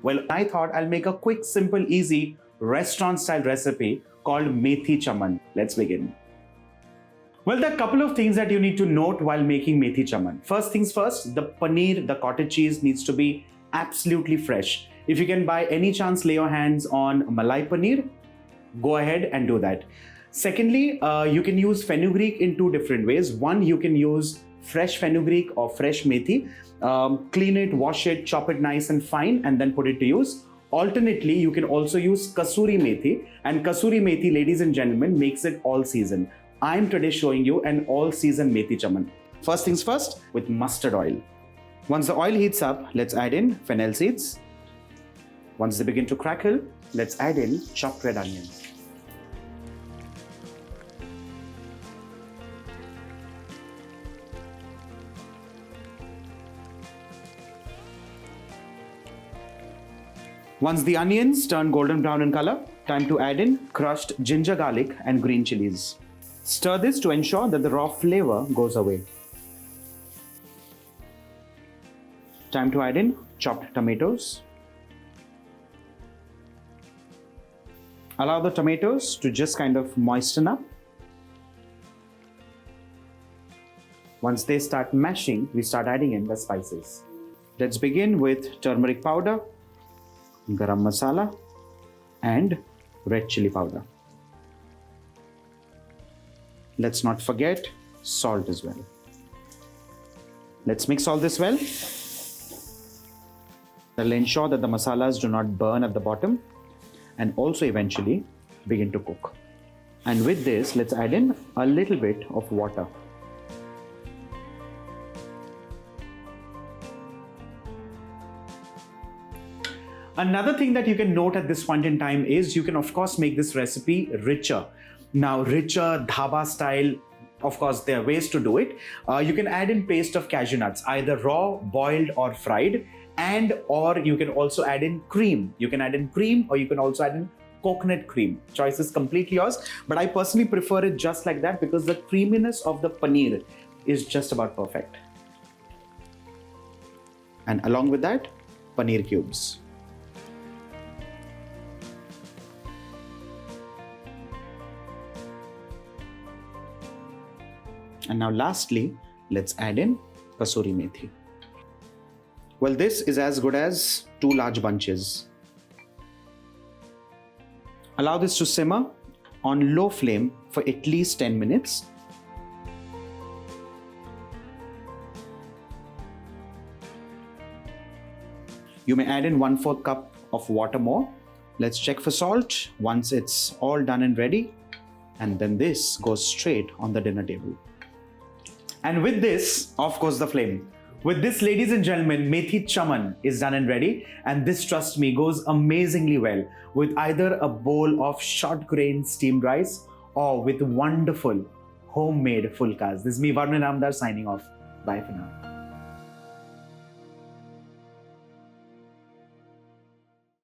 Well, I thought I'll make a quick, simple, easy restaurant-style recipe called Methi Chaman. Let's begin. Well, there are a couple of things that you need to note while making Methi Chaman. First things first, the paneer, the cottage cheese needs to be absolutely fresh. If you can by any chance lay your hands on Malai Paneer, go ahead and do that. Secondly, you can use Fenugreek in two different ways. One, you can use fresh Fenugreek or fresh Methi. Clean it, wash it, chop it nice and fine, and then put it to use. Alternately, you can also use Kasuri Methi. And Kasuri Methi, ladies and gentlemen, makes it all season. I'm today showing you an all-season Methi Chaman. First things first, with mustard oil. Once the oil heats up, let's add in Fennel Seeds. Once they begin to crackle, let's add in chopped red onions. Once the onions turn golden brown in color, time to add in crushed ginger, garlic and green chilies. Stir this to ensure that the raw flavor goes away. Time to add in chopped tomatoes. Allow the tomatoes to just kind of moisten up. Once they start mashing, we start adding in the spices. Let's begin with turmeric powder, Garam Masala and Red Chilli Powder. Let's not forget salt as well. Let's mix all this well. That'll ensure that the masalas do not burn at the bottom and also eventually begin to cook. And with this, let's add in a little bit of water. Another thing that you can note at this point in time is you can of course make this recipe richer. Now richer, dhaba style, of course there are ways to do it. You can add in paste of cashew nuts, either raw, boiled or fried, and or you can also add in cream. You can add in cream or you can also add in coconut cream. Choice is completely yours, but I personally prefer it just like that because the creaminess of the paneer is just about perfect. And along with that, paneer cubes. And now lastly, let's add in Kasuri Methi. Well, this is as good as 2 large bunches. Allow this to simmer on low flame for at least 10 minutes. You may add in 1/4 cup of water more. Let's check for salt once it's all done and ready. And then this goes straight on the dinner table. And with this, of course, the flame. With this, ladies and gentlemen, Methi Chaman is done and ready. And this, trust me, goes amazingly well with either a bowl of short grain steamed rice or with wonderful homemade fulkas. This is me, Varun Ramdar, signing off. Bye for now.